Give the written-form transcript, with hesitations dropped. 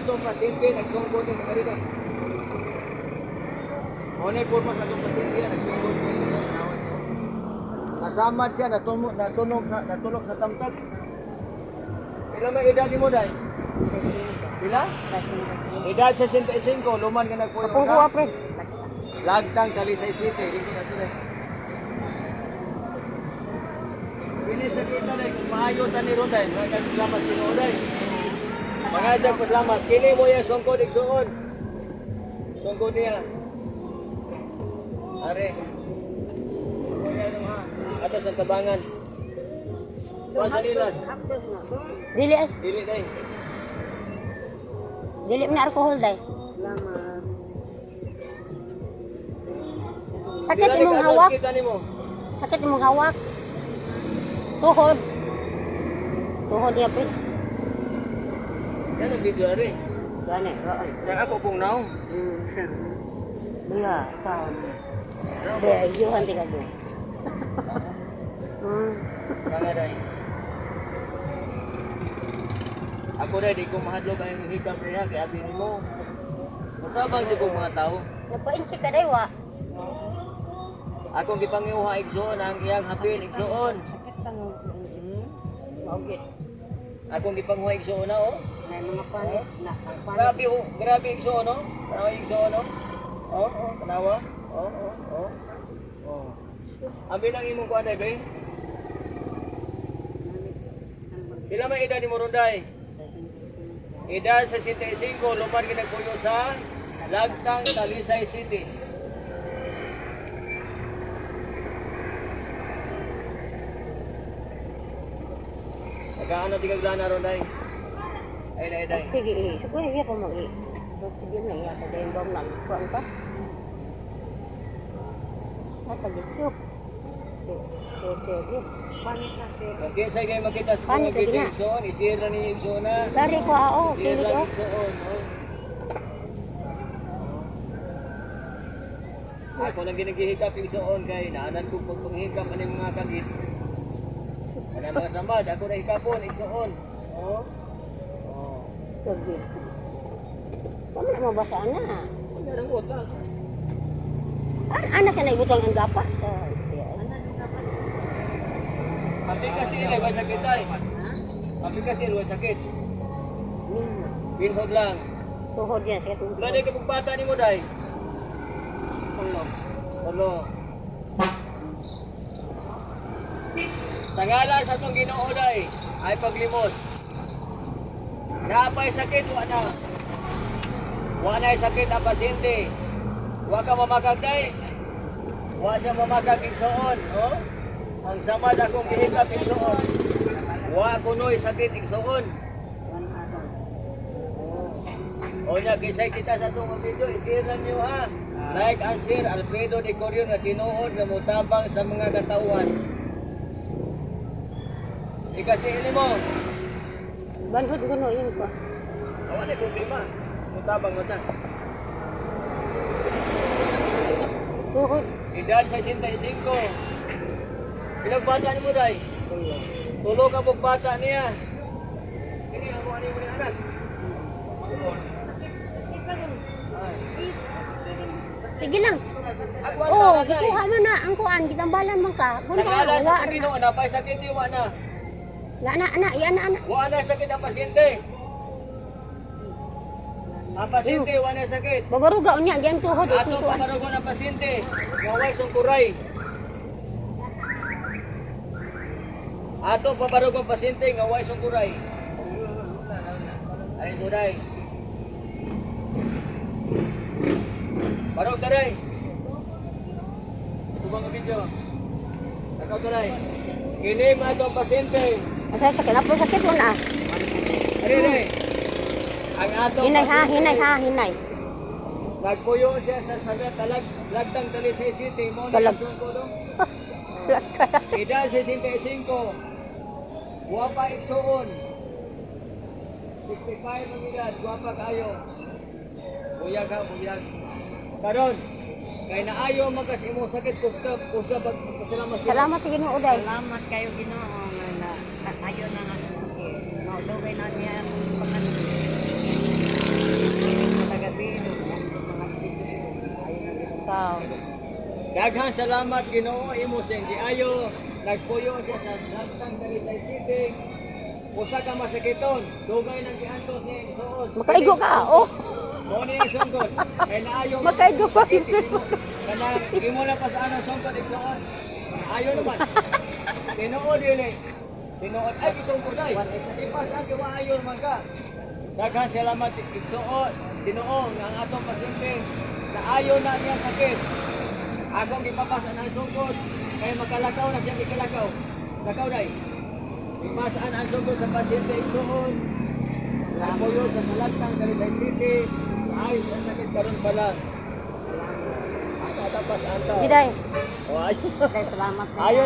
atong pasyente nagsungkod ni Marita. Onay porma sa atong pasyente nagsungkod ni nawon. Nasamad siya natulog sa tamtag. Pila may edad mo dai? Pila? Edad 65, luman ka nagpuyo. Kapungko apre. Lagtang Talisay City, dito na tuloy. Pili sa kita dai kung maayo ta ni Roday, mga salamat kini Roday. Mga sa salamat. Kini mo ya sungkod igsuon. Sungkod niya. Are. Ato sa tabangan. Kuha sa nilas. Dili ay. Dili day. Dili na alcohol day. Sakit imong hawak. Kita nimo. Sakit imong hawak. Tuhod. Tuhod niya pre. Yan ang video rin. Gani, roon. Yang ako pong naong. Iya, kaon. Be, juhan tiga do. Kaya day. Ako day, di ko mahadlok ang hikam niya kaya abi nimo. Matabang di ko mga tao. Nagpa-incheck ka day wa. Akong gipangiuha igsoon ang iyang hapin igsoon. Okay. Akong gipanguha igsoon na oh. Na mga panit na Grabe oh, grabe igsoon no. Tanawa igsoon no. Oh, tanawa. Oh. Abi nang imong kuan day be. Pila may edad ni mo Ronday? Edad 65, lumad ka nagpuyo sa Lagtang Talisay City. Nagaano tigag lana Ronday? Ay, day. Sige, siguro iya pa mo sige na iya kada yung bang lang kuan pa. Ata gitsuk. Sige. Panit na sir. Kaya sa kayo makita sa Paano mga ka gina? igsoon, isira ni igsoon na. Dari ko ao, Isira kili lang ko. igsoon. Ako lang ginagihikap igsoon kay naanan ko pag panghikap aning mga kagit. Ano mga samad, ako na hikapon igsoon. Oh. Sige. Kami na mabasaan na. Ano lang utang. Anak ka na ibutang ang gapas. Apikas din ay sakit ay. Apikas din ay sakit. Binhod lang. Tuhod yan. Sige. Gani ka pagbata ni mo day. Ulo. Sa ngalan sa itong Ginoo day ay paglimos. Napay sakit, wala. Wala sakit ang pasyente. Huwag ka mamakag day. Huwag siya mamakag igsoon. Oh? Ang samad akong gihikap igsoon. Huwag kuno'y sakit igsoon. O niya, kisay kita sa itong video. Isira niyo ha. Like and share Alfredo de Corio na tinuod na mutabang sa mga katawan. Ikasi ini mo. Banhod ko no yun ko. Awan ay problema. Mutabang mo ta. Tuhod. Edad 65. Ilang bata ni mo day? Tulo ka pong bata niya. Ini ako ani mo ni anak. Sige lang. Ako Oh, gikuha mo na ang kuan, gitambalan man ka. Kun sa ka ngalan wa. sa Ginoo na pay sakit di wa na. Ana, iya na. Wa na sakit ang pasyente. Ang pasyente wa na sakit. Babaruga unya diyan tuhod Ato ito kuan. pamarugon ang pasyente. Ngaway sungkuray. Ato pabarugon ang pasyente ngaway sungkuray. Ay suray. Barog taray. Ito bang video? Takaw taray. Kinim ato ang pasyente. Asa sakit na po sakit mo na. Ari. Ang ato Hinay. nagpuyo siya sa Lagtang Talisay City. Mo na Talag. sungkudo. Edad 65. Guwapa igsoon. 65 ang edad, guwapa kayo. Buyag ha, buyag. Karon, kay naayo magas imo sakit kusta pagpasalamat. Salamat sa Ginoo day. Salamat kayo Ginoo nga ayo na nga sakit. Maulogay na niya ang pangalan. Daghang salamat Ginoo imo sa giayo. Nagpuyo siya sa Lantang Talisay City. Usa ka masakiton, dugay nang giantos niya isuod. Makaigo ka, oh. Mo ni ang sungkod. Kay naayo Makaigo pa. kana imo na pa sa anong sungkod isuod. Ayo naman. Tinuod yun. Tinuod ay isungkod ay. Ipas ang giwaayo man ka. Daghang salamat isuod. Tinuod ang atong pasyente na ayo na niya sakit. Akong gipapasa ng sungkod kay makalakaw na siya gikalakaw. Lakaw dai. Ipasaan ang sungkod sa pasyente isuod. Namuyo sa Salantang Talisay City. Ay, sa sakit karon pala. Ang tatapas anta. Giday. Oh, ayo. Day, salamat. Ayo